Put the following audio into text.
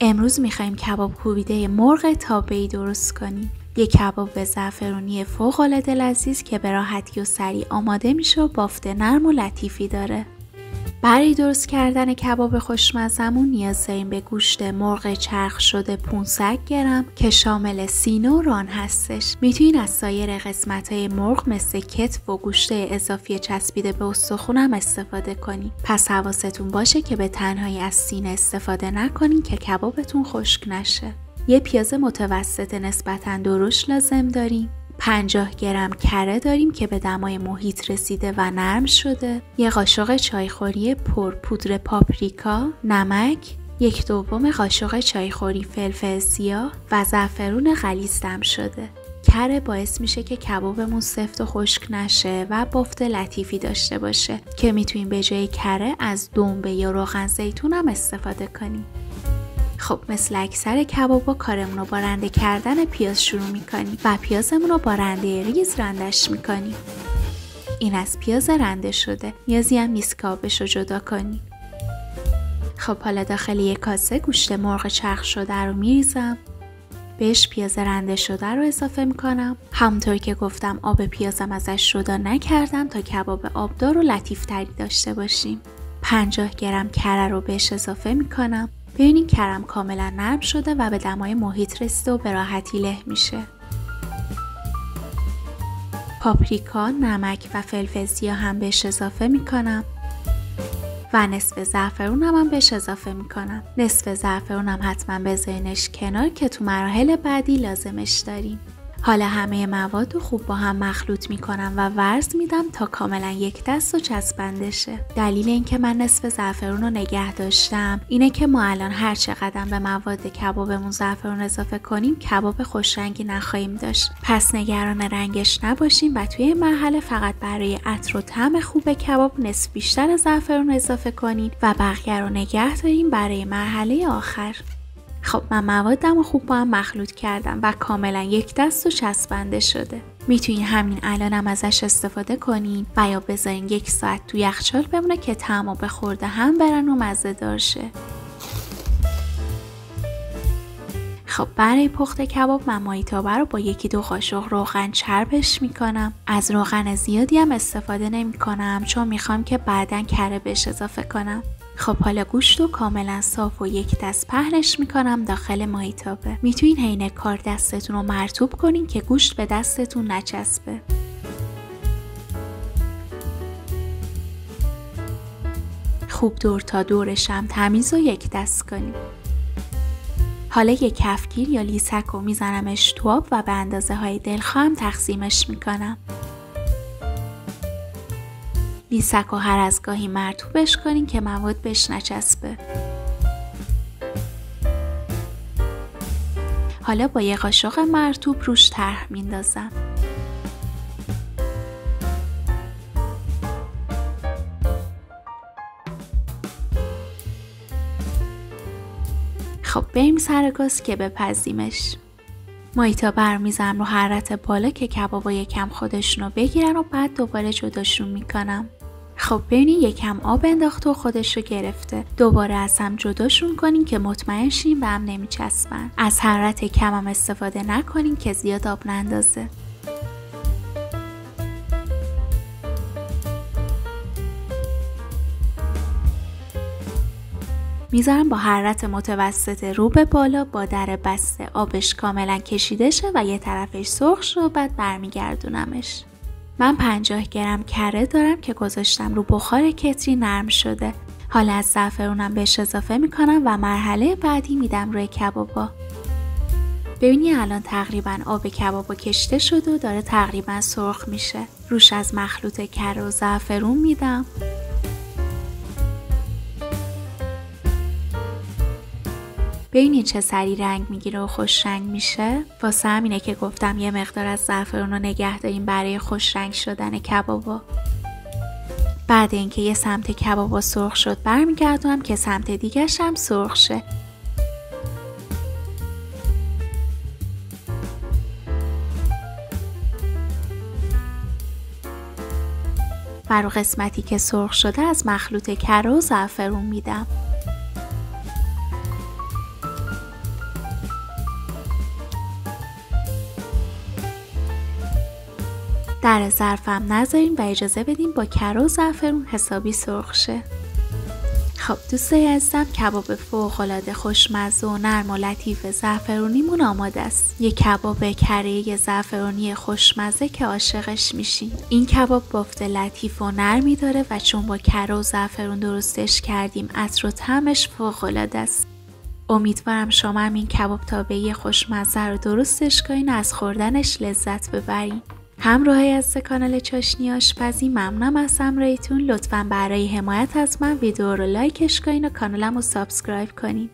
امروز میخوایم کباب کوبیده مرغ تابه‌ای درست کنیم. یک کباب زعفرونی فوق‌العاده لذیذ که به راحتی و سریع آماده میشه و بافت نرم و لطیفی داره. برای درست کردن کباب خوشمزمون نیاز داریم به گوشت مرغ چرخ شده 500 گرم که شامل سینه و ران هستش. میتونین از سایر قسمت‌های مرغ مثل کتف و گوشت اضافی چسبیده به استخوان هم استفاده کنین. پس حواستون باشه که به تنهایی از سینه استفاده نکنین که کبابتون خشک نشه. یه پیاز متوسط نسبتاً درشت لازم داریم. 50 گرم کره داریم که به دمای محیط رسیده و نرم شده. یه قاشق چایخوری پر پودر پاپریکا، نمک، 1/2 قاشق چایخوری فلفل سیاه و زعفرون غلیظ دم شده. کره باعث میشه که کبابمون سفت و خشک نشه و بافت لطیفی داشته باشه که میتونیم به جای کره از دنبه یا روغن زیتون هم استفاده کنیم. خب مثل اکثر کبابا کارمون رو با رنده کردن پیاز شروع میکنیم و پیازمون رو با رنده ریز رندش میکنیم. این از پیاز رنده شده، نیازی هم نیست که آبش رو جدا کنیم. خب حالا داخل یک کاسه گوشت مرغ چرخ شده رو میریزم. بهش پیاز رنده شده رو اضافه میکنم. همونطور که گفتم آب پیازم ازش جدا نکردم تا کباب آبدار و لطیف تری داشته باشیم. 50 گرم کره رو بهش اضافه میکنم. ببینین کرم کاملا نرم شده و به دمای محیط رسیده و به راحتی له میشه. پاپریکا، نمک و فلفل سیاه هم بهش اضافه میکنم و نصف زعفرون هم بهش اضافه میکنم. نصف زعفرون هم حتما بذارینش کنار که تو مراحل بعدی لازمش داریم. حالا همه مواد رو خوب با هم مخلوط میکنم و ورز میدم تا کاملا یک دست و چسبنده شه. دلیل اینکه من نصف زعفرون رو نگه داشتم اینه که ما الان هر چقدر به مواد کبابمون زعفرون اضافه کنیم کباب خوش رنگی نخواهیم داشت. پس نگران رنگش نباشیم و توی این مرحله فقط برای عطر و طعم خوب کباب نصف بیشتر زعفرون اضافه کنیم و بقیه رو نگه داریم برای مرحله آخر. خب من موادم رو خوب با هم مخلوط کردم و کاملا یک دست و چسبنده شده. میتونین همین الانم ازش استفاده کنین و یا بذارین 1 ساعت تو یخچال بمونه که طعمو به خورده هم برن و مزه دار شه. خب برای پخت کباب من مایتابه رو با 1-2 قاشق روغن چربش میکنم. از روغن زیادی هم استفاده نمی کنم چون میخوام که بعداً کره بهش اضافه کنم. خب حالا گوشت رو کاملا صاف و یک دست پهنش میکنم داخل مایتابه. میتونین حین کار دستتون رو مرطوب کنین که گوشت به دستتون نچسبه. خوب دور تا دورش هم تمیز و یک دست کنیم. حالا یک کفگیر یا لیسک رو میزنمش تو آب و به اندازه های دلخواهم تقسیمش میکنم. لیسک رو هر از گاهی مرطوبش کنین که مواد بهش نچسبه. حالا با یه قاشق مرطوب روش طرح میندازم. خب بریم سر گاز که بپزیمش. مایتابه رو میزنم رو حرارت بالا که کبابا یکم خودشونو بگیرن و بعد دوباره جداشون میکنم. خب ببینین یکم آب انداخته و خودش رو گرفته. دوباره از هم جداشون کنین که مطمئن شین به هم نمیچسبن. از حرارت کم هم استفاده نکنین که زیاد آب نندازه. میذارم با حرارت متوسط رو به بالا با در بسته آبش کاملا کشیده شه و یه طرفش سرخ شه و بعد برمیگردونمش. من 50 گرم کره دارم که گذاشتم رو بخار کتری نرم شده. حالا از زعفرونم بهش اضافه میکنم و مرحله بعدی میدم روی کبابا. ببینی الان تقریبا آب کبابا کشته شده و داره تقریبا سرخ میشه. روش از مخلوط کره و زعفرون میدم. ببینید چه سریع رنگ میگیره و خوش رنگ میشه. واسه همینه که گفتم یه مقدار از زعفرون رو نگه داریم برای خوش رنگ شدن کبابا. بعد اینکه یه سمت کبابا سرخ شد برمیگردونم که سمت دیگه‌ش هم سرخ شه. و رو قسمتی که سرخ شده از مخلوط کره و زعفرون میدم. در ظرفم نذارین و اجازه بدین با کره و زعفرون حسابی سرخ شه. خب دوستای عزیزم، کباب فوق‌العاده خوشمزه و نرم و لطیف زعفرونیمون آماده است. یه کباب کره زعفرونی خوشمزه که عاشقش میشین. این کباب بافت لطیف و نرمی داره و چون با کره و زعفرون درستش کردیم عطر و طعمش فوق‌العاده است. امیدوارم شما هم این کباب تابعی خوشمزه رو درستش کنین و از خوردنش لذت ببرین. همراهی از کانال چاشنی آشپزی ممنونم از همراهیتون. لطفاً برای حمایت از من ویدیو رو لایکش کنین و کانالم رو سابسکرایب کنین.